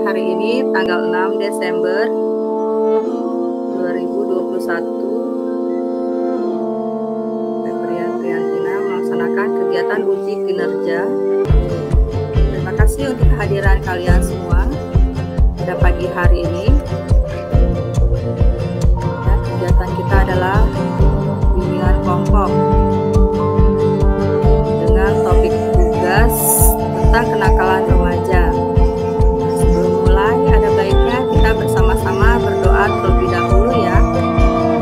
hari ini tanggal 6 Desember 2021. Febriantina melaksanakan kegiatan uji kinerja. Terima kasih untuk kehadiran kalian semua pada pagi hari ini. Ya, kegiatan kita adalah bimbingan kelompok dengan topik tugas tentang kenakalan remaja. Sebelum mulai, ada baiknya kita bersama-sama berdoa terlebih dahulu ya,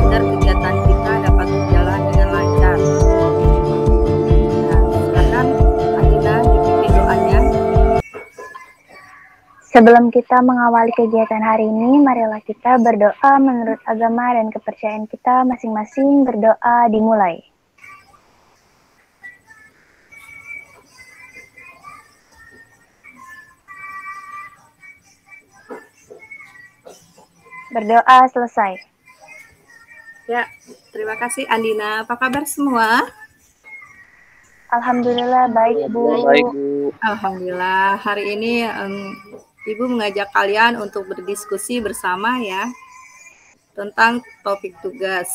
agar kegiatan kita dapat berjalan dengan lancar. Nah, silakan Adina dipimpin doanya. Sebelum kita mengawali kegiatan hari ini, marilah kita berdoa menurut agama dan kepercayaan kita masing-masing. Berdoa dimulai. Berdoa selesai. Ya, terima kasih Andina. Apa kabar semua? Alhamdulillah baik, Bu. Baik, Bu. Alhamdulillah. Hari ini Ibu mengajak kalian untuk berdiskusi bersama ya tentang topik tugas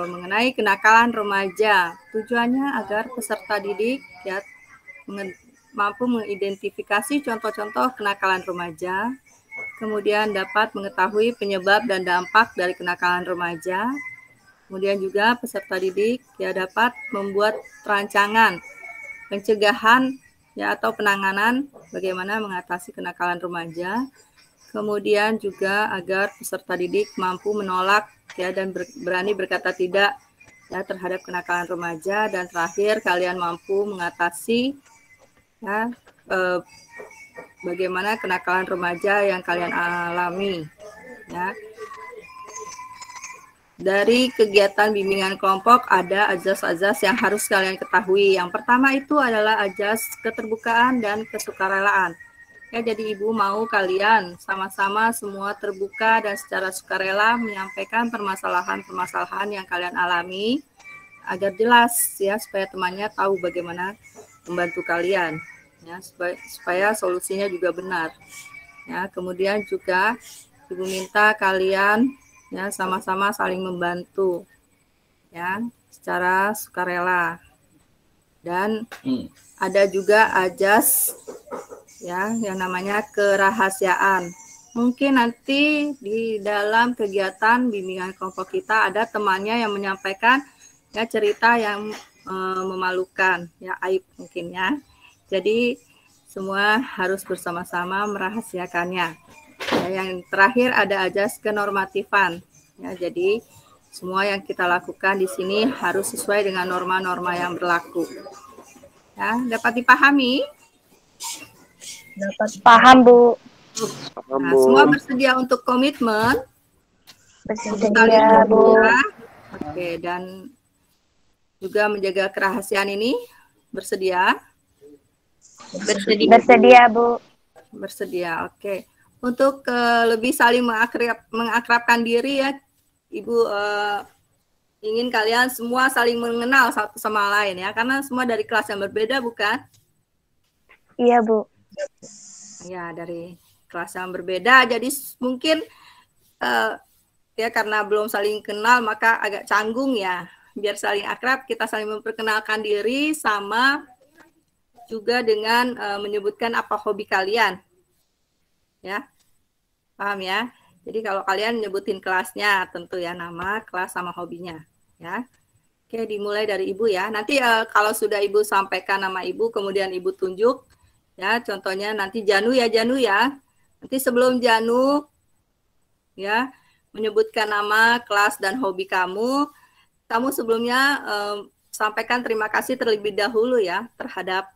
mengenai kenakalan remaja. Tujuannya agar peserta didik ya mampu mengidentifikasi contoh-contoh kenakalan remaja, kemudian dapat mengetahui penyebab dan dampak dari kenakalan remaja. Kemudian juga peserta didik ya dapat membuat rancangan pencegahan ya atau penanganan bagaimana mengatasi kenakalan remaja. Kemudian juga agar peserta didik mampu menolak ya dan berani berkata tidak ya terhadap kenakalan remaja, dan terakhir kalian mampu mengatasi ya bagaimana kenakalan remaja yang kalian alami ya. Dari kegiatan bimbingan kelompok ada azas-azas yang harus kalian ketahui. Yang pertama itu adalah azas keterbukaan dan kesukarelaan. Ya, jadi Ibu mau kalian sama-sama semua terbuka dan secara sukarela menyampaikan permasalahan-permasalahan yang kalian alami agar jelas ya, supaya temannya tahu bagaimana membantu kalian ya, supaya solusinya juga benar. Ya, kemudian juga Ibu minta kalian ya sama-sama saling membantu ya secara sukarela. Dan ada juga azas ya yang namanya kerahasiaan. Mungkin nanti di dalam kegiatan bimbingan kelompok kita ada temannya yang menyampaikan ya cerita yang memalukan ya, aib mungkin ya. Jadi semua harus bersama-sama merahasiakannya. Ya, yang terakhir ada azas kenormatifan. Ya, jadi semua yang kita lakukan di sini harus sesuai dengan norma-norma yang berlaku. Ya, dapat dipahami? Dapat paham, Bu. Nah, semua bersedia untuk komitmen? Bersedia, Bu. Oke, dan juga menjaga kerahasiaan ini bersedia? Bersedia, Bu. Bersedia, oke. Untuk lebih saling mengakrabkan diri ya, Ibu ingin kalian semua saling mengenal satu sama lain ya, karena semua dari kelas yang berbeda, bukan? Iya, Bu. Ya, dari kelas yang berbeda, jadi mungkin ya karena belum saling kenal maka agak canggung ya. Biar saling akrab, kita saling memperkenalkan diri sama juga dengan menyebutkan apa hobi kalian. Ya, paham ya? Jadi kalau kalian nyebutin kelasnya, tentu ya nama, kelas sama hobinya. Ya, oke, dimulai dari Ibu ya. Nanti kalau sudah Ibu sampaikan nama Ibu, kemudian Ibu tunjuk. Ya, contohnya nanti Janu ya, Janu ya. Nanti sebelum Janu ya menyebutkan nama, kelas dan hobi kamu, kamu sebelumnya sampaikan terima kasih terlebih dahulu ya terhadap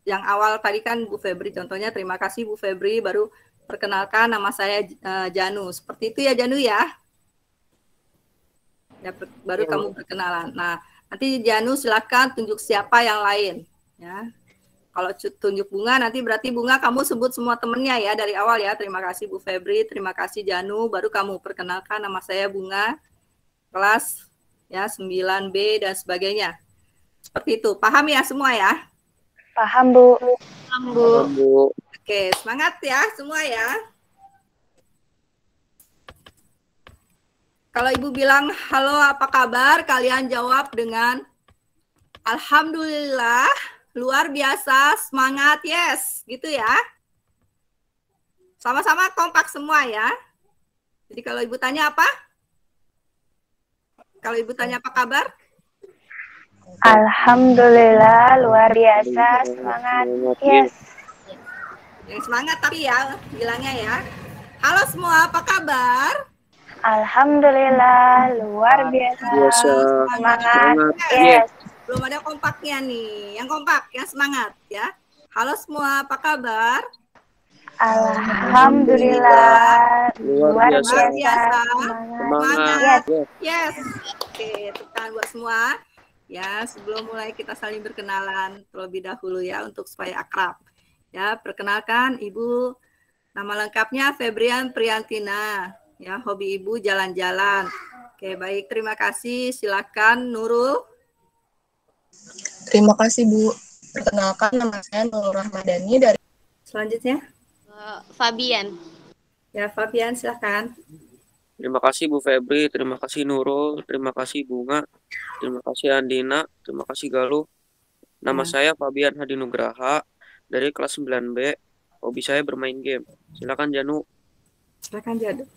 yang awal tadi kan Bu Febri, contohnya terima kasih Bu Febri, baru perkenalkan nama saya Janu. Seperti itu ya, Janu ya. Ya, baru kamu perkenalan. Nah, nanti Janu silakan tunjuk siapa yang lain ya. Kalau tunjuk Bunga, nanti berarti Bunga kamu sebut semua temennya ya dari awal ya. Terima kasih Bu Febri, terima kasih Janu, baru kamu perkenalkan nama saya Bunga, kelas ya 9B dan sebagainya. Seperti itu. Paham ya semua ya? Paham, Bu. Paham, Bu. Paham, Bu. Oke, semangat ya semua ya. Kalau Ibu bilang halo apa kabar, kalian jawab dengan alhamdulillah, luar biasa, semangat, yes, gitu ya. Sama-sama kompak semua ya. Jadi kalau Ibu tanya apa? Kalau Ibu tanya apa kabar? Alhamdulillah, luar biasa, semangat, yes. Yang semangat tapi ya, bilangnya ya. Halo semua, apa kabar? Alhamdulillah, luar biasa, semangat, yes. Belum ada kompaknya nih. Yang kompak, yang semangat ya. Halo semua, apa kabar? Alhamdulillah, luar biasa, semangat, yes. Oke, tepuk tangan buat semua. Ya, sebelum mulai kita saling berkenalan terlebih dahulu ya untuk supaya akrab. Ya, perkenalkan Ibu, nama lengkapnya Febrian Priyantina. Ya, hobi Ibu jalan-jalan. Oke, baik, terima kasih. Silakan Nurul. Terima kasih, Bu. Perkenalkan, nama saya Nurul Rahmadani dari... Selanjutnya. Fabian. Ya, Fabian, silakan. Terima kasih Bu Febri, terima kasih Nurul, terima kasih Bunga, terima kasih Andina, terima kasih Galuh. Nama saya Fabian Hadi Nugraha dari kelas 9B. Hobi saya bermain game. Silakan Janu. Silakan Janu.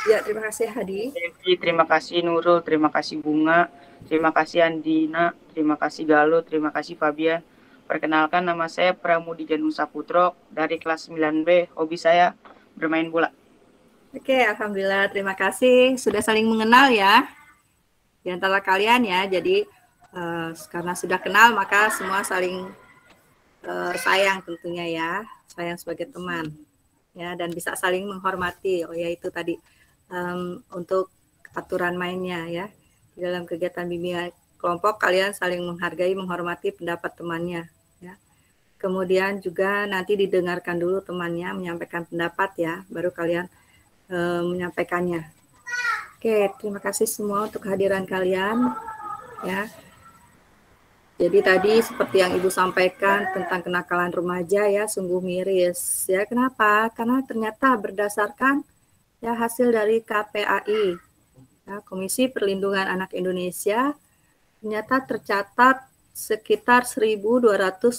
Ya, terima kasih Hadi. Terima kasih Nurul, terima kasih Bunga, terima kasih Andina, terima kasih Galuh, terima kasih Fabian. Perkenalkan, nama saya Pramudi Janu Saputro dari kelas 9B. Hobi saya bermain bola. Oke, alhamdulillah, terima kasih. Sudah saling mengenal ya di antara kalian ya. Jadi karena sudah kenal maka semua saling sayang tentunya ya, sayang sebagai teman ya, dan bisa saling menghormati. Oh ya, itu tadi untuk aturan mainnya ya. Di dalam kegiatan bimbingan kelompok kalian saling menghargai, menghormati pendapat temannya ya. Kemudian juga nanti didengarkan dulu temannya menyampaikan pendapat ya, baru kalian menyampaikannya. Oke, terima kasih semua untuk kehadiran kalian ya. Jadi tadi seperti yang Ibu sampaikan tentang kenakalan remaja ya, sungguh miris ya. Kenapa? Karena ternyata berdasarkan ya hasil dari KPAI ya, Komisi Perlindungan Anak Indonesia, ternyata tercatat sekitar 1.251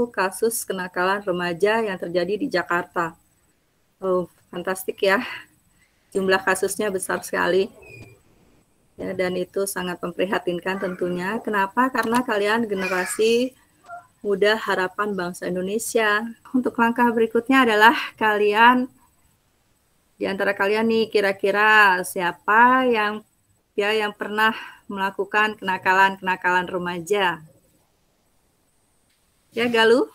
kasus kenakalan remaja yang terjadi di Jakarta. Oh, fantastik ya, jumlah kasusnya besar sekali ya, dan itu sangat memprihatinkan tentunya. Kenapa? Karena kalian generasi muda harapan bangsa Indonesia. Untuk langkah berikutnya adalah kalian, di antara kalian nih kira-kira siapa yang pernah melakukan kenakalan remaja? Ya, Galuh?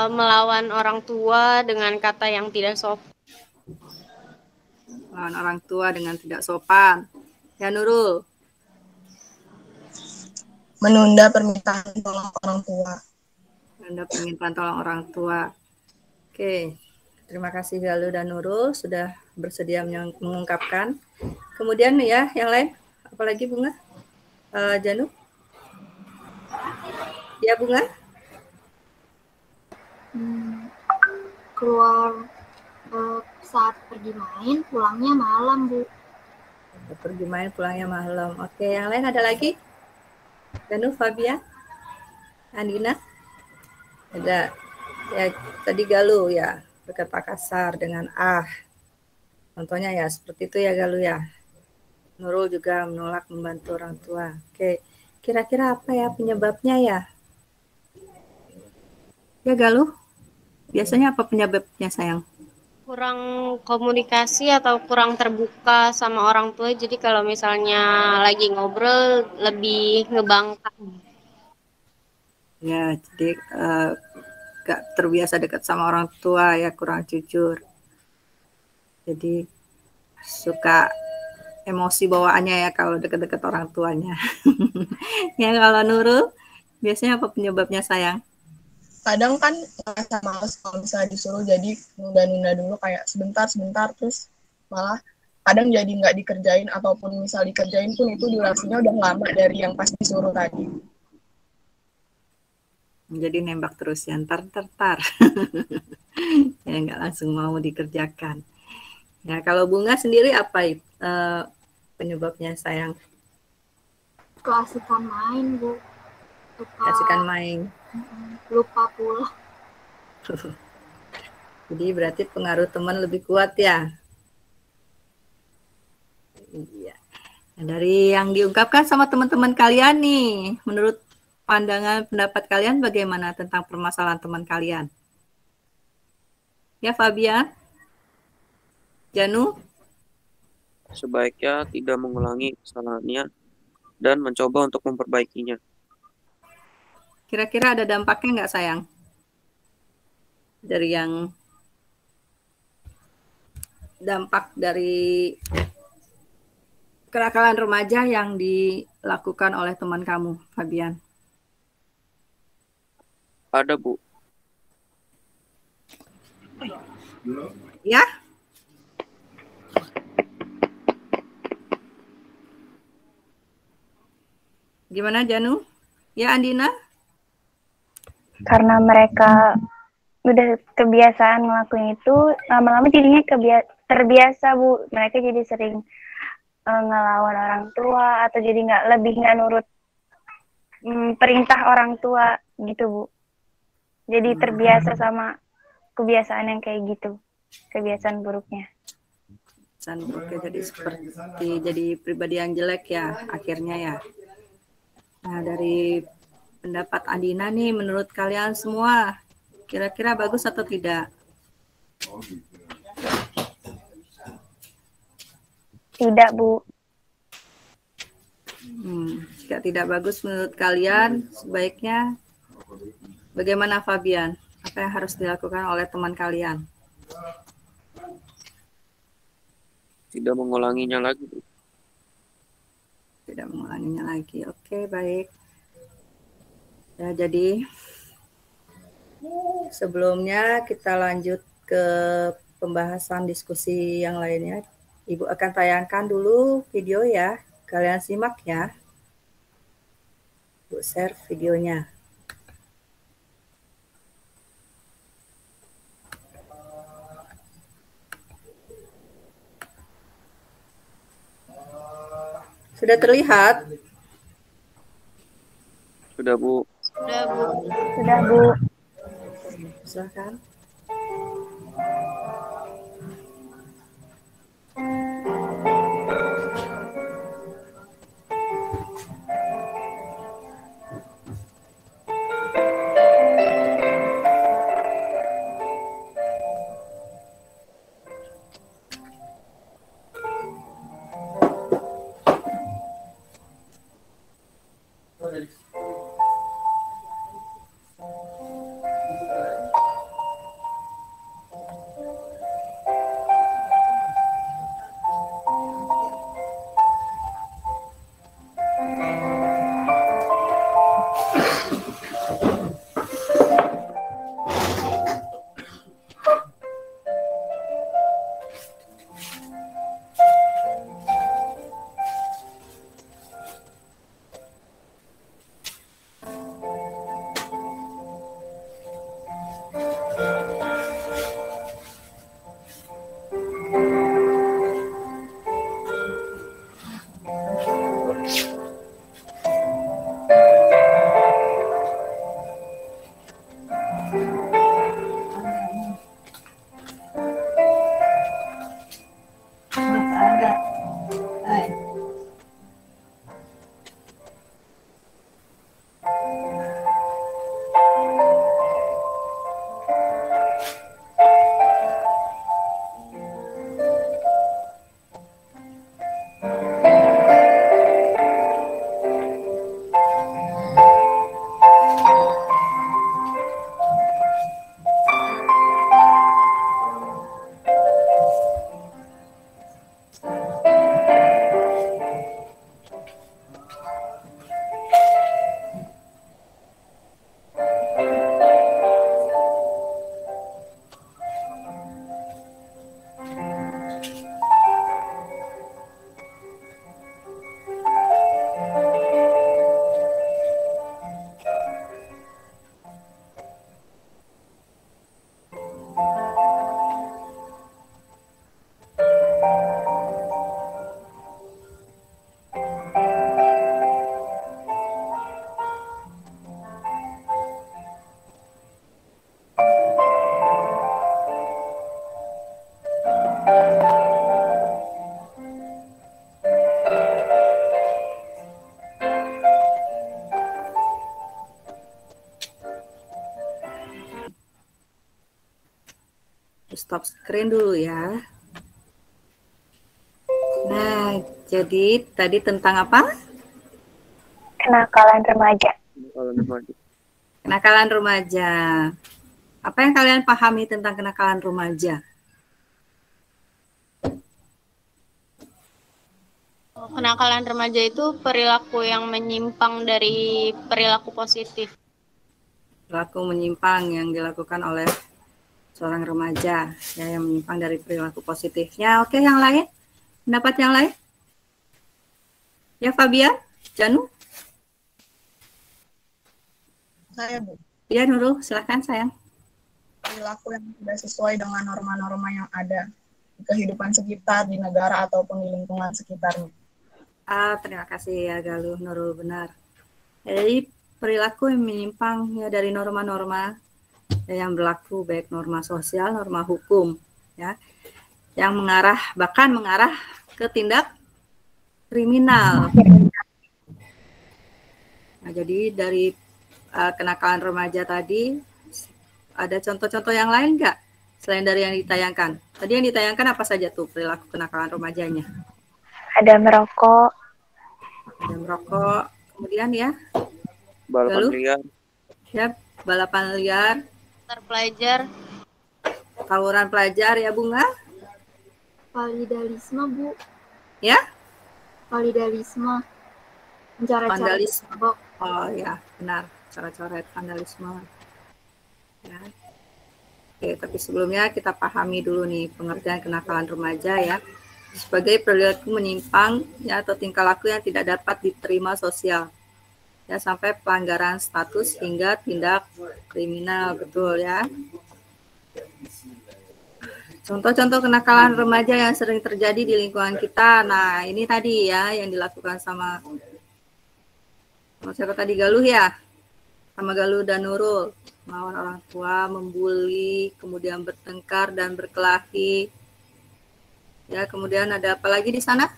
Melawan orang tua dengan kata yang tidak sopan. Melawan orang tua dengan tidak sopan. Ya, Nurul? Menunda permintaan tolong orang tua. Menunda permintaan tolong orang tua. Oke, terima kasih Galuh dan Nurul sudah bersedia mengungkapkan. Kemudian ya, yang lain, apalagi Bunga? Janu? Ya, Bunga? Keluar saat pergi main, pulangnya malam, Bu. Pergi main, pulangnya malam. Oke, yang lain ada lagi? Janu, Fabian? Andina? Ada. Ya, tadi Galuh ya, berkata kasar dengan Contohnya ya, seperti itu ya Galuh ya. Nurul juga menolak membantu orang tua. Oke, kira-kira apa ya penyebabnya ya? Ya Galuh? Biasanya apa penyebabnya sayang? Kurang komunikasi atau kurang terbuka sama orang tua. Jadi kalau misalnya lagi ngobrol lebih ngebangkang. Ya, jadi gak terbiasa dekat sama orang tua ya, kurang jujur. Jadi suka emosi bawaannya ya kalau dekat-dekat orang tuanya. Ya, kalau Nurul, biasanya apa penyebabnya sayang? Kadang kan ngerasa males kalau misalnya disuruh, jadi nunda-nunda dulu kayak sebentar terus malah kadang jadi nggak dikerjain, ataupun misal dikerjain pun itu durasinya udah lama dari yang pas disuruh tadi. Jadi nembak terus ya, ntar. Ya nggak langsung mau dikerjakan. Ya kalau Bunga sendiri apa penyebabnya sayang? Keasikan main, Bu. Kasihkan main. Lupa pula. Jadi berarti pengaruh teman lebih kuat ya? Iya. Nah, dari yang diungkapkan sama teman-teman kalian nih, menurut pandangan pendapat kalian bagaimana tentang permasalahan teman kalian? Ya Fabian? Janu? Sebaiknya tidak mengulangi kesalahannya dan mencoba untuk memperbaikinya. Kira-kira ada dampaknya nggak sayang? Dari yang dampak dari kenakalan remaja yang dilakukan oleh teman kamu, Fabian? Ada, Bu. Ya? Gimana Janu? Ya Andina? Karena mereka udah kebiasaan ngelakuin itu, lama-lama jadinya terbiasa, Bu. Mereka jadi sering ngelawan orang tua atau jadi nggak nurut perintah orang tua gitu, Bu. Jadi terbiasa sama kebiasaan yang kayak gitu, kebiasaan buruknya. Jadi seperti jadi pribadi yang jelek ya akhirnya ya. Nah dari pendapat Andina nih, menurut kalian semua kira-kira bagus atau tidak? Tidak, Bu. Jika tidak bagus menurut kalian, sebaiknya bagaimana Fabian? Apa yang harus dilakukan oleh teman kalian? Tidak mengulanginya lagi, Bu. Tidak mengulanginya lagi. Oke, baik. Ya, jadi sebelumnya kita lanjut ke pembahasan diskusi yang lainnya. Ibu akan tayangkan dulu video ya. Kalian simak ya. Bu share videonya. Sudah terlihat? Sudah, Bu. Sudah, Bu. Sudah, Bu. Silakan. Stop screen dulu ya. Nah, jadi tadi tentang apa? Kenakalan remaja. Kalau remaja. Kenakalan remaja. Apa yang kalian pahami tentang kenakalan remaja? Kenakalan remaja itu perilaku yang menyimpang dari perilaku positif. Perilaku menyimpang yang dilakukan oleh seorang remaja, ya, yang menyimpang dari perilaku positifnya. Oke, yang lain? Pendapat yang lain? Ya, Fabian, Janu? Saya, Bu. Ya, Nurul, silakan sayang. Perilaku yang tidak sesuai dengan norma-norma yang ada di kehidupan sekitar, di negara, ataupun di lingkungan sekitarnya. Terima kasih ya Galuh, Nurul, benar. Jadi perilaku yang menyimpang ya dari norma-norma yang berlaku, baik norma sosial, norma hukum, ya, yang bahkan mengarah ke tindak kriminal. Nah, jadi dari kenakalan remaja tadi ada contoh-contoh yang lain nggak selain dari yang ditayangkan? Tadi yang ditayangkan apa saja tuh perilaku kenakalan remajanya? Ada merokok. Ada merokok, kemudian ya Balapan Galuh? liar. Ya, balapan liar, Terpelajar, tawuran pelajar ya Bunga? Validalisme, Bu. Ya? Validalisme. Cara-cara Vandalisme. mabok. Oh ya, benar. Cara-cara vandalisme. Ya. Oke, tapi sebelumnya kita pahami dulu nih pengertian kenakalan remaja ya. Sebagai perilaku menyimpang ya atau tingkah laku yang tidak dapat diterima sosial. Ya, sampai pelanggaran status hingga tindak kriminal, betul ya. Contoh-contoh kenakalan remaja yang sering terjadi di lingkungan kita. Nah, ini tadi ya yang dilakukan sama siapa tadi, Galuh ya? Sama Galuh dan Nurul. Melawan orang tua, membuli, kemudian bertengkar dan berkelahi. Ya, kemudian ada apa lagi di sana?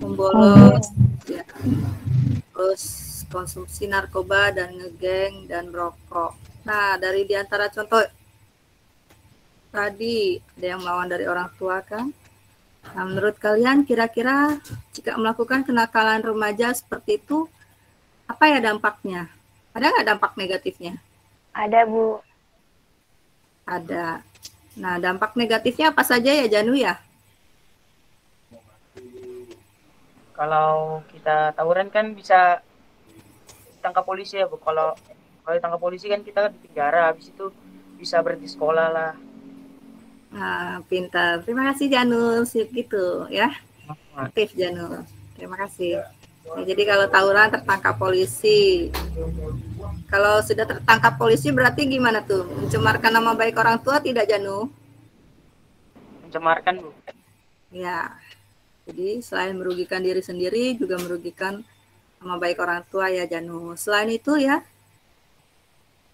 Membolos, ya. Terus konsumsi narkoba dan ngegeng dan merokok. Nah, dari diantara contoh tadi ada yang melawan dari orang tua kan? Nah, menurut kalian kira-kira jika melakukan kenakalan remaja seperti itu, apa ya dampaknya? Ada nggak dampak negatifnya? Ada, Bu. Ada. Nah, dampak negatifnya apa saja ya Janu ya? Kalau kita tawuran kan bisa ditangkap polisi ya, Bu. Kalau ditangkap polisi kan kita di penjara, habis itu bisa berhenti sekolah lah. Nah, pintar. Terima kasih Janul, sip gitu ya. Aktif Janul. Terima kasih. Ya, jadi kalau tawuran tertangkap polisi. Kalau sudah tertangkap polisi berarti gimana tuh? Mencemarkan nama baik orang tua tidak Janu? Mencemarkan, Bu. Ya. Jadi selain merugikan diri sendiri juga merugikan nama baik orang tua ya Janu. Selain itu ya,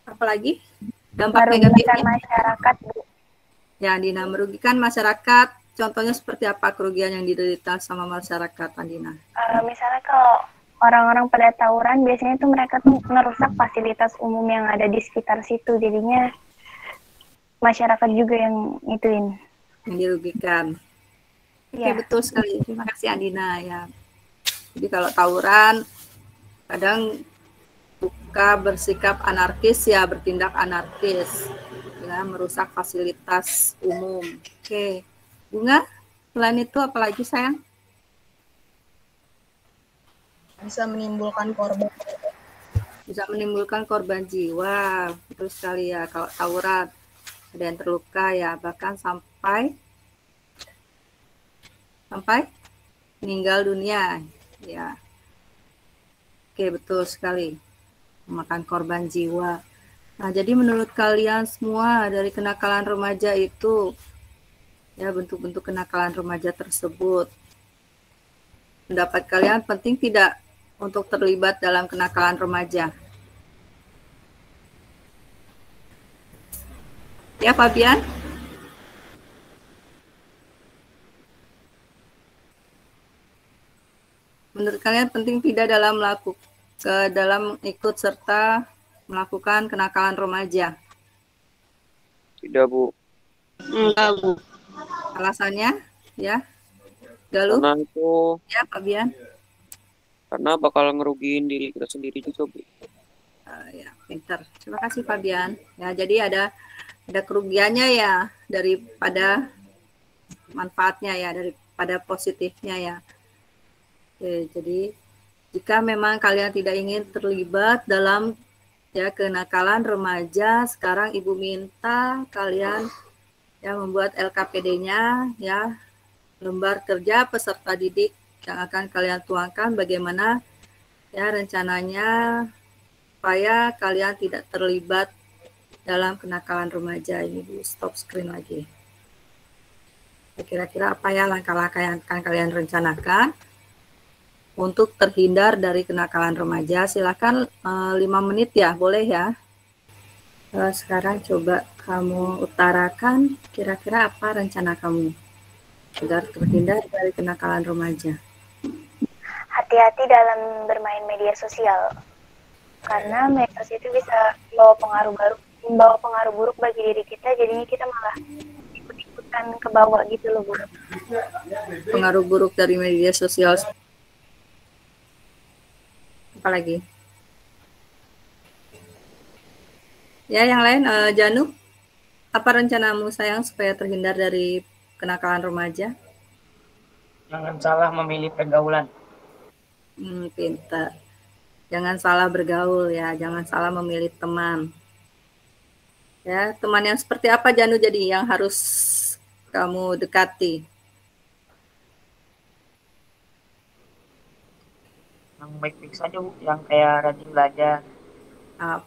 apalagi dampak negatifnya? Masyarakat, Bu. Ya, Andina, merugikan masyarakat. Contohnya seperti apa kerugian yang diderita sama masyarakat, Andina? Misalnya kalau orang-orang pada tawuran, biasanya tuh mereka tuh merusak fasilitas umum yang ada di sekitar situ. Jadinya masyarakat juga yang ituin. Yang dirugikan. Oke, betul sekali. Terima kasih, Andina. Ya. Jadi kalau tawuran, kadang suka bersikap anarkis ya, bertindak anarkis. Ya, merusak fasilitas umum. Oke. Bunga, selain itu apalagi sayang? Bisa menimbulkan korban. Bisa menimbulkan korban jiwa. Betul sekali ya, kalau tawuran ada yang terluka ya, bahkan sampai meninggal dunia ya. Oke, betul sekali, memakan korban jiwa. Nah, jadi menurut kalian semua dari kenakalan remaja itu ya, bentuk-bentuk kenakalan remaja tersebut, pendapat kalian penting tidak untuk terlibat dalam kenakalan remaja? Ya, Fabian? Menurut kalian penting tidak dalam ikut serta melakukan kenakalan remaja? Tidak, Bu. Enggak, Bu. Alasannya, ya, Galuh, Karena itu ya, Fabian. karena bakal ngerugiin diri kita sendiri juga, Bu. Ya, pintar. Terima kasih, Fabian. Ya, jadi ada kerugiannya ya daripada manfaatnya ya, daripada positifnya ya. Oke, jadi jika memang kalian tidak ingin terlibat dalam ya kenakalan remaja, sekarang Ibu minta kalian ya membuat LKPD-nya ya, lembar kerja peserta didik yang akan kalian tuangkan bagaimana ya rencananya supaya kalian tidak terlibat dalam kenakalan remaja. Ini Bu, stop screen lagi. Kira-kira apa ya langkah-langkah yang akan kalian rencanakan untuk terhindar dari kenakalan remaja? Silakan 5 menit ya, boleh ya. Sekarang coba kamu utarakan kira-kira apa rencana kamu agar terhindar dari kenakalan remaja. Hati-hati dalam bermain media sosial, karena media sosial itu bisa membawa pengaruh buruk bagi diri kita, jadinya kita malah ikut-ikutan ke bawah gitu loh, Bu. Pengaruh buruk dari media sosial apa lagi? Ya, yang lain, Janu, apa rencanamu sayang supaya terhindar dari kenakalan remaja? Jangan salah memilih pergaulan. Pintar. Jangan salah bergaul ya, jangan salah memilih teman. Ya, teman yang seperti apa Janu jadi yang harus kamu dekati? Yang baik-baik saja, Bu. Yang kayak rajin belajar.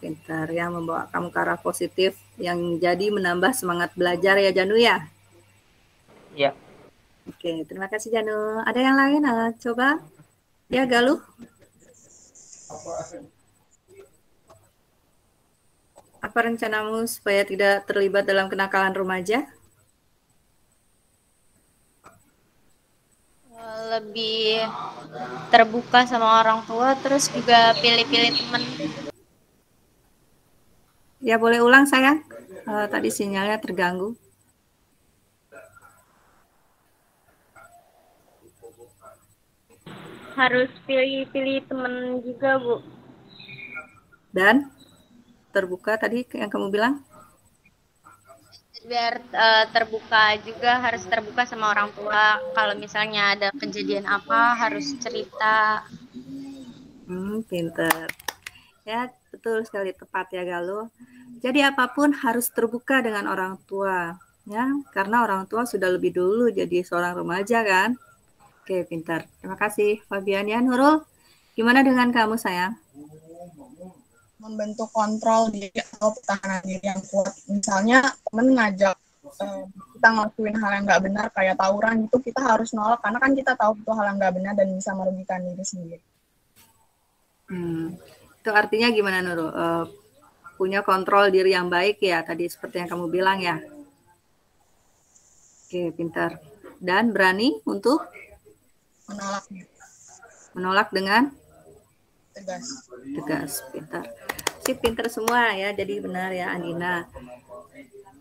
Pintar ya, membawa kamu ke arah positif yang jadi menambah semangat belajar ya Janu ya. Iya. Oke, terima kasih Janu. Ada yang lain? Coba ya Galuh. Apa rencanamu supaya tidak terlibat dalam kenakalan remaja? Lebih terbuka sama orang tua, terus juga pilih-pilih teman. Ya boleh ulang sayang. Tadi sinyalnya terganggu. Harus pilih-pilih teman juga, Bu. Dan terbuka tadi yang kamu bilang? Biar terbuka juga, harus terbuka sama orang tua. Kalau misalnya ada kejadian apa, harus cerita. Pinter. Ya, betul sekali, tepat ya Galuh. Jadi apapun harus terbuka dengan orang tua, ya, karena orang tua sudah lebih dulu jadi seorang remaja kan. Oke, pintar. Terima kasih Fabian ya. Nurul, gimana dengan kamu sayang? Membentuk kontrol diri atau pertahanan diri yang kuat. Misalnya temen ngajak kita ngelakuin hal yang nggak benar kayak tawuran gitu, kita harus nolak karena kan kita tahu itu hal yang nggak benar dan bisa merugikan diri sendiri. Itu artinya gimana Nurul? Punya kontrol diri yang baik ya, tadi seperti yang kamu bilang ya. Oke, pintar. Dan berani untuk menolak dengan tegas, pintar. Pintar semua ya, jadi benar ya Andina.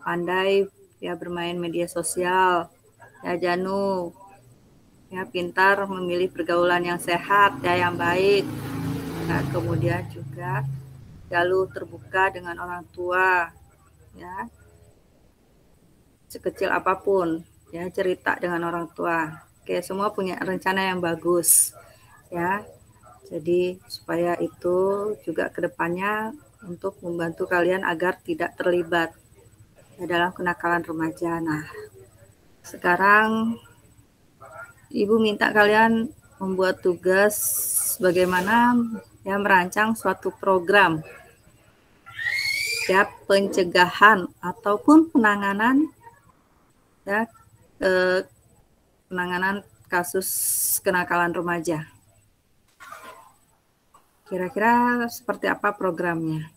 Pandai ya bermain media sosial. Ya Janu, ya pintar memilih pergaulan yang sehat ya, yang baik. Nah, kemudian juga Galuh terbuka dengan orang tua, ya sekecil apapun, ya cerita dengan orang tua. Oke, semua punya rencana yang bagus, ya. Jadi supaya itu juga kedepannya untuk membantu kalian agar tidak terlibat ya, dalam kenakalan remaja. Nah, sekarang Ibu minta kalian membuat tugas bagaimana ya merancang suatu program ya pencegahan ataupun penanganan ya penanganan kasus kenakalan remaja. Kira-kira seperti apa programnya?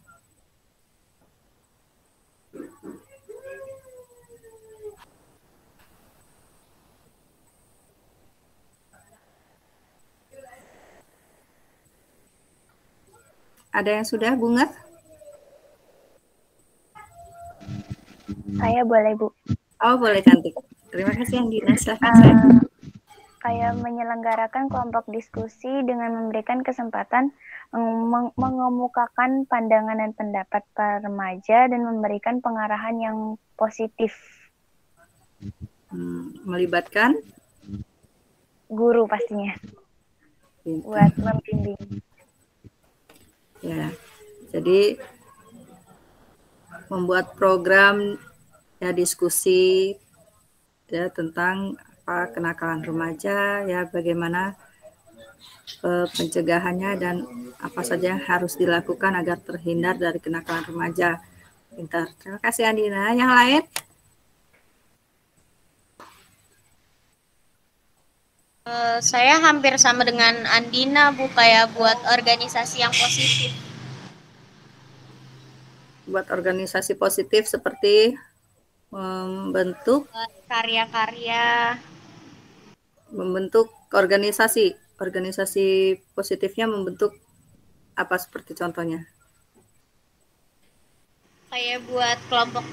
Ada yang sudah, Bunga? Saya boleh, Bu. Oh, boleh cantik. Terima kasih Andina. Silahkan saya. Kayak menyelenggarakan kelompok diskusi dengan memberikan kesempatan mengemukakan pandangan dan pendapat para remaja dan memberikan pengarahan yang positif. Melibatkan guru pastinya buat membimbing. Ya, jadi membuat program ya diskusi ya tentang apa kenakalan remaja ya bagaimana pencegahannya dan apa saja yang harus dilakukan agar terhindar dari kenakalan remaja. Pintar. Terima kasih Andina. Yang lain? Saya hampir sama dengan Andina, Bu, kayak buat organisasi yang positif. Buat organisasi positif seperti membentuk membentuk organisasi positifnya membentuk apa seperti contohnya? Kayak buat kelompok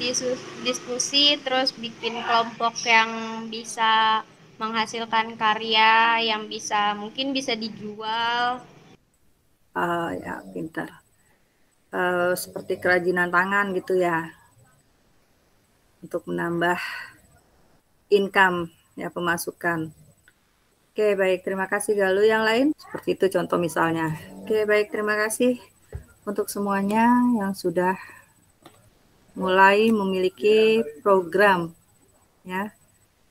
diskusi, terus bikin kelompok yang bisa menghasilkan karya yang mungkin bisa dijual. Ya pintar. Seperti kerajinan tangan gitu ya, untuk menambah income ya pemasukan. Oke baik, terima kasih Galuh. Yang lain seperti itu contoh misalnya. Oke baik, terima kasih untuk semuanya yang sudah mulai memiliki program ya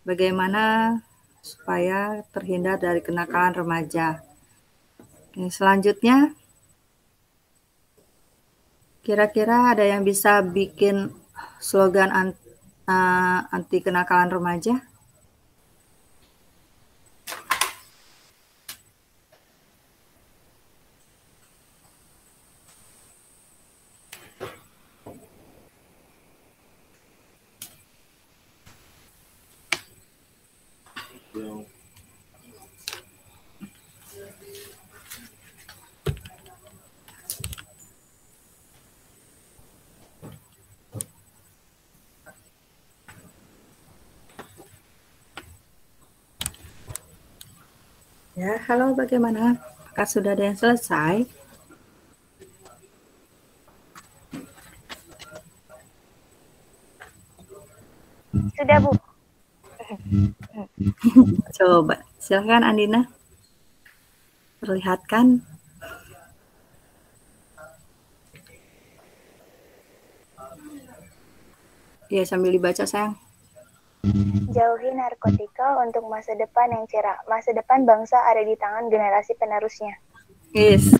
bagaimana supaya terhindar dari kenakalan remaja. Oke, selanjutnya kira-kira ada yang bisa bikin slogan anti kenakalan remaja? Ya, halo bagaimana? Apakah sudah ada yang selesai? Sudah, Bu. Coba, silakan Andina. Perlihatkan. Ya, sambil dibaca, sayang. Jauhi narkotika untuk masa depan yang cerah. Masa depan bangsa ada di tangan generasi penerusnya. Yes.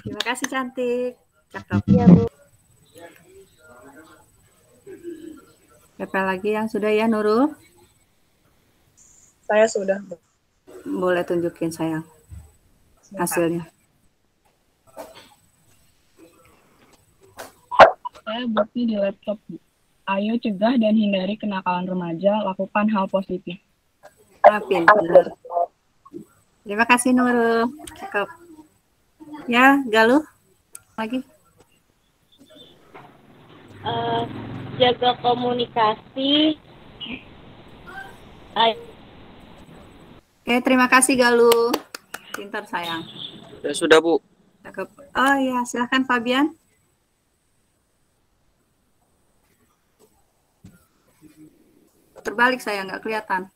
Terima kasih cantik. Cakep. Iya, Bu. Siapa lagi yang sudah ya, Nurul? Saya sudah. Boleh tunjukin sayang hasilnya. Saya bukti di laptop, Bu. Ayo cegah dan hindari kenakalan remaja, lakukan hal positif. Pintar. Terima kasih Nurul. Cakep. Ya, Galuh lagi. Jaga komunikasi. Oke, terima kasih Galuh. Pintar sayang. Ya sudah Bu. Cakep. Oh ya, silahkan Fabian. Terbalik saya nggak kelihatan.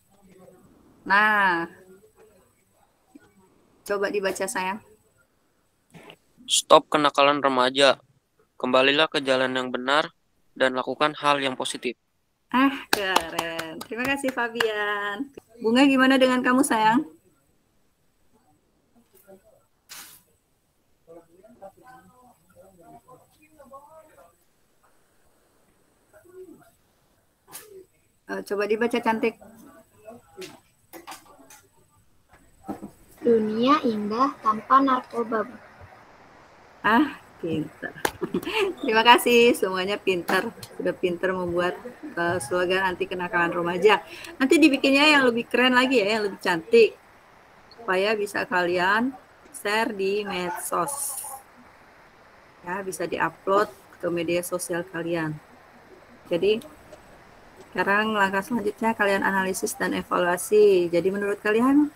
Nah, coba dibaca sayang. Stop kenakalan remaja. Kembalilah ke jalan yang benar dan lakukan hal yang positif. Keren. Terima kasih Fabian. Bunga gimana dengan kamu sayang? Coba dibaca cantik. Dunia indah tanpa narkoba. Pintar. Terima kasih semuanya pintar. Sudah pintar membuat slogan anti kenakalan remaja. Nanti dibikinnya yang lebih keren lagi ya, yang lebih cantik. Supaya bisa kalian share di medsos. Ya, bisa diupload ke media sosial kalian. Jadi Sekarang langkah selanjutnya kalian analisis dan evaluasi. Jadi menurut kalian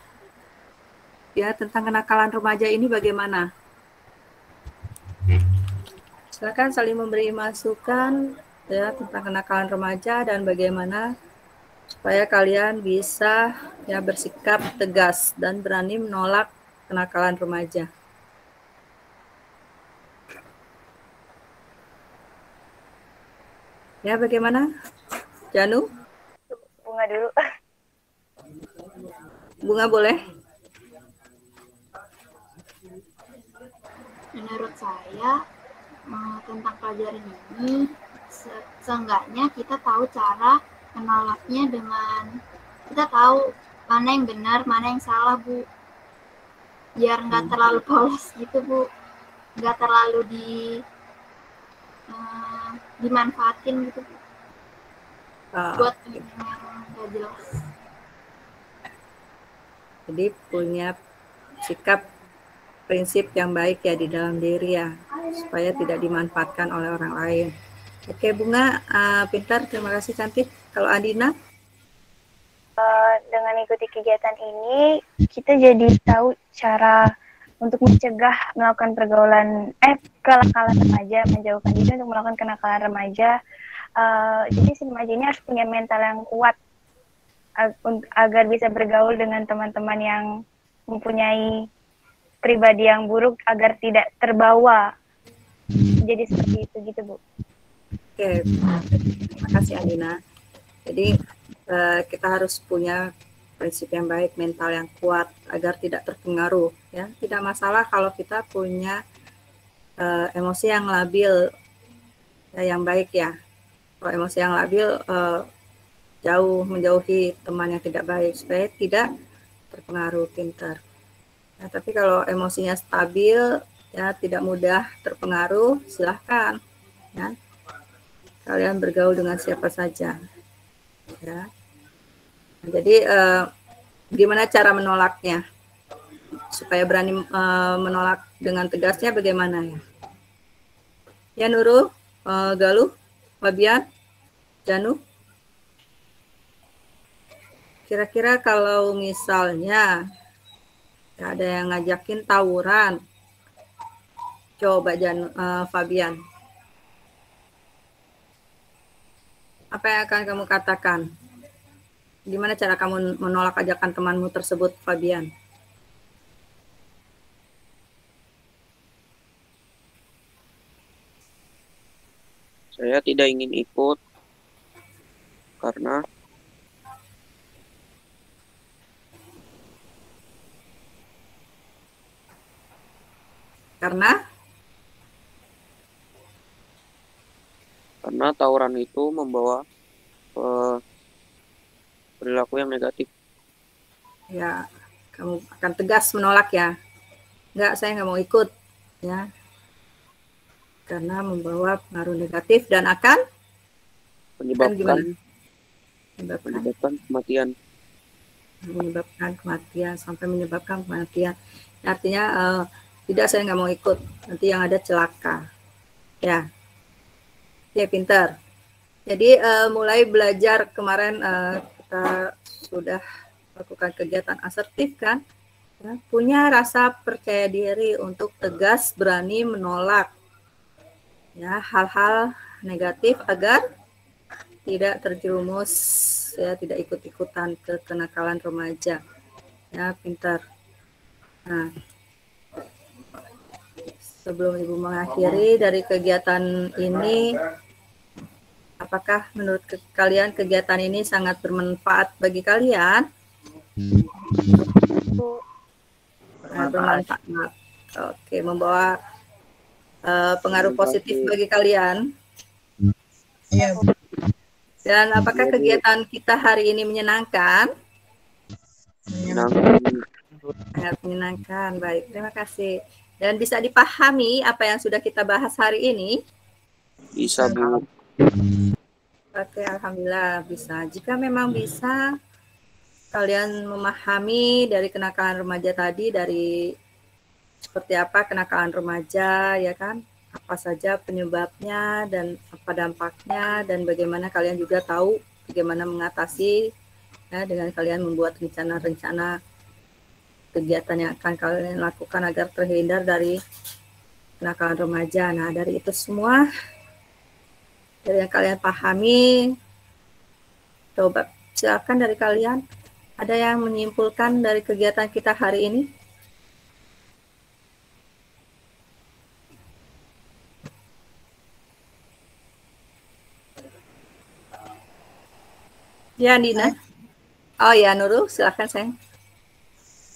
ya tentang kenakalan remaja ini bagaimana? Silakan saling memberi masukan ya tentang kenakalan remaja dan bagaimana supaya kalian bisa ya bersikap tegas dan berani menolak kenakalan remaja. Ya, bagaimana? Janu? Bunga dulu. Bunga boleh? Menurut saya tentang pelajaran ini seenggaknya kita tahu cara menolaknya dengan kita tahu mana yang benar, mana yang salah, Bu. Biar nggak terlalu polos gitu, Bu. Nggak terlalu dimanfaatin gitu, Bu. Buat yang nggak jelas. Jadi punya sikap prinsip yang baik ya di dalam diri ya, supaya tidak dimanfaatkan oleh orang lain. Oke Bunga, pintar, terima kasih cantik. Kalau Andina? Dengan ikuti kegiatan ini, kita jadi tahu cara untuk mencegah melakukan kenakalan remaja, menjauhkan diri untuk melakukan kenakalan remaja. Jadi si remaja ini harus punya mental yang kuat agar bisa bergaul dengan teman-teman yang mempunyai pribadi yang buruk agar tidak terbawa jadi seperti itu gitu, Bu. Oke, terima kasih Andina. Jadi kita harus punya prinsip yang baik, mental yang kuat agar tidak terpengaruh ya. Tidak masalah kalau kita punya emosi yang labil ya, yang baik ya. Kalau emosi yang labil menjauhi teman yang tidak baik supaya tidak terpengaruh. Pintar. Nah, tapi kalau emosinya stabil ya, tidak mudah terpengaruh, silahkan ya. Kalian bergaul dengan siapa saja ya. Nah, jadi gimana cara menolaknya supaya berani menolak dengan tegasnya bagaimana ya? Ya Nurul, Galuh, Fabian, Janu. Kira-kira kalau misalnya ada yang ngajakin tawuran, coba Fabian, apa yang akan kamu katakan? Gimana cara kamu menolak ajakan temanmu tersebut, Fabian? Saya tidak ingin ikut karena tawuran itu membawa perilaku yang negatif. Ya, kamu akan tegas menolak ya. Enggak, saya nggak mau ikut ya. Karena membawa pengaruh negatif dan akan menyebabkan kematian. Sampai menyebabkan kematian. Artinya tidak, saya nggak mau ikut. Nanti yang ada celaka. Ya. Ya, pintar. Jadi mulai belajar kemarin kita sudah lakukan kegiatan asertif kan, ya, punya rasa percaya diri untuk tegas berani menolak ya hal-hal negatif agar tidak terjerumus ya, tidak ikut-ikutan ke kenakalan remaja ya. Pintar. Nah, sebelum Ibu mengakhiri dari kegiatan ini, apakah menurut kalian kegiatan ini sangat bermanfaat bagi kalian? Bermanfaat. Oke, membawa pengaruh positif bagi kalian. Iya. Dan apakah kegiatan kita hari ini menyenangkan? Sangat menyenangkan. Baik, terima kasih. Dan bisa dipahami apa yang sudah kita bahas hari ini? Bisa, Bu. Oke, alhamdulillah bisa. Jika memang bisa, kalian memahami dari kenakalan remaja tadi, dari seperti apa kenakalan remaja, ya kan? Apa saja penyebabnya dan apa dampaknya, dan bagaimana kalian juga tahu bagaimana mengatasi ya, dengan kalian membuat rencana-rencana kegiatan yang akan kalian lakukan agar terhindar dari kenakalan remaja. Nah, dari itu semua, dari yang kalian pahami, coba silakan dari kalian, ada yang menyimpulkan dari kegiatan kita hari ini? Ya, Dina. Oh ya, Nurul, silakan sayang.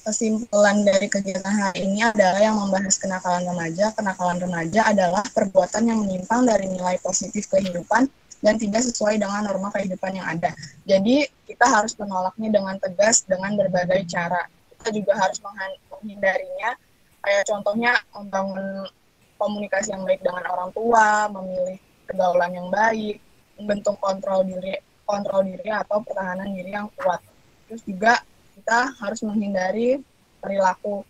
Kesimpulan dari kegiatan hari ini adalah yang membahas kenakalan remaja. Kenakalan remaja adalah perbuatan yang menyimpang dari nilai positif kehidupan dan tidak sesuai dengan norma kehidupan yang ada. Jadi kita harus menolaknya dengan tegas dengan berbagai cara. Kita juga harus menghindarinya. Kayak contohnya membangun komunikasi yang baik dengan orang tua, memilih pergaulan yang baik, membentuk kontrol diri atau pertahanan diri yang kuat. Terus juga kita harus menghindari perilaku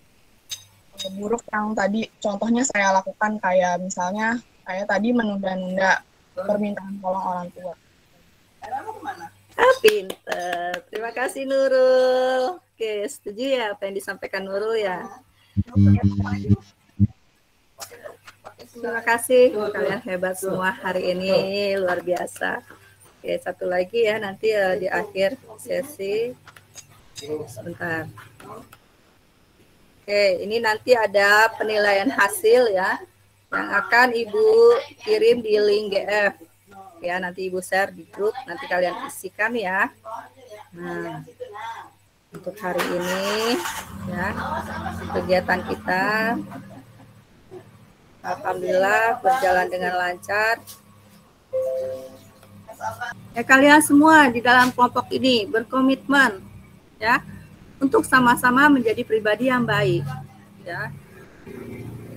buruk yang tadi contohnya saya lakukan, kayak misalnya saya tadi menunda-nunda permintaan tolong orang tua. Pinter. Terima kasih Nurul. Oke, setuju ya apa yang disampaikan Nurul ya? Terima kasih, kalian hebat semua hari ini, luar biasa. Oke, satu lagi ya, nanti di akhir sesi. Sebentar. Oke, ini nanti ada penilaian hasil ya, yang akan Ibu kirim di link GF. Ya, nanti Ibu share di grup, nanti kalian isikan ya. Nah, untuk hari ini ya, kegiatan kita alhamdulillah berjalan dengan lancar. Ya, kalian semua di dalam kelompok ini berkomitmen ya untuk sama-sama menjadi pribadi yang baik ya,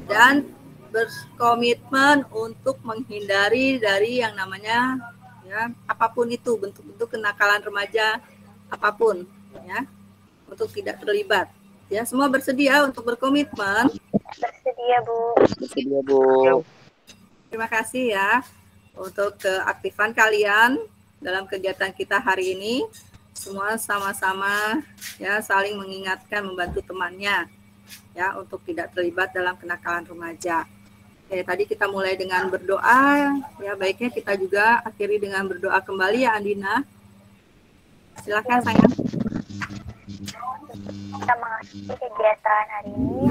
dan berkomitmen untuk menghindari dari yang namanya ya apapun itu bentuk-bentuk kenakalan remaja apapun ya, untuk tidak terlibat ya. Semua bersedia untuk berkomitmen? Bersedia, Bu. Bersedia, Bu. Terima kasih ya untuk keaktifan kalian dalam kegiatan kita hari ini. Semua sama-sama ya saling mengingatkan, membantu temannya ya untuk tidak terlibat dalam kenakalan remaja. Oke, tadi kita mulai dengan berdoa ya, baiknya kita juga akhiri dengan berdoa kembali ya Andina. Silakan sayang. Kita mengakhiri kegiatan hari ini.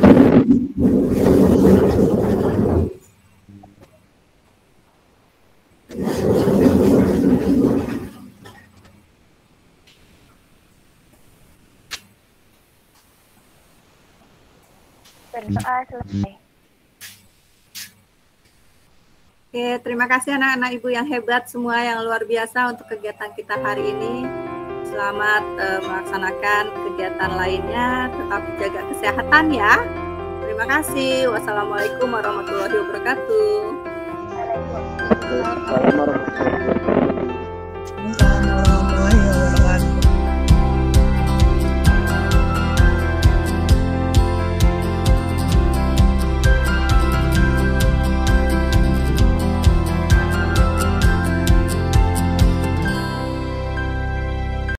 Berdoa selesai. Oke, terima kasih anak-anak ibu yang hebat semua, yang luar biasa untuk kegiatan kita hari ini. Selamat melaksanakan kegiatan lainnya, tetap jaga kesehatan ya. Terima kasih. Wassalamualaikum warahmatullahi wabarakatuh. Waalaikumsalam. Assalamualaikum warahmatullahi wabarakatuh.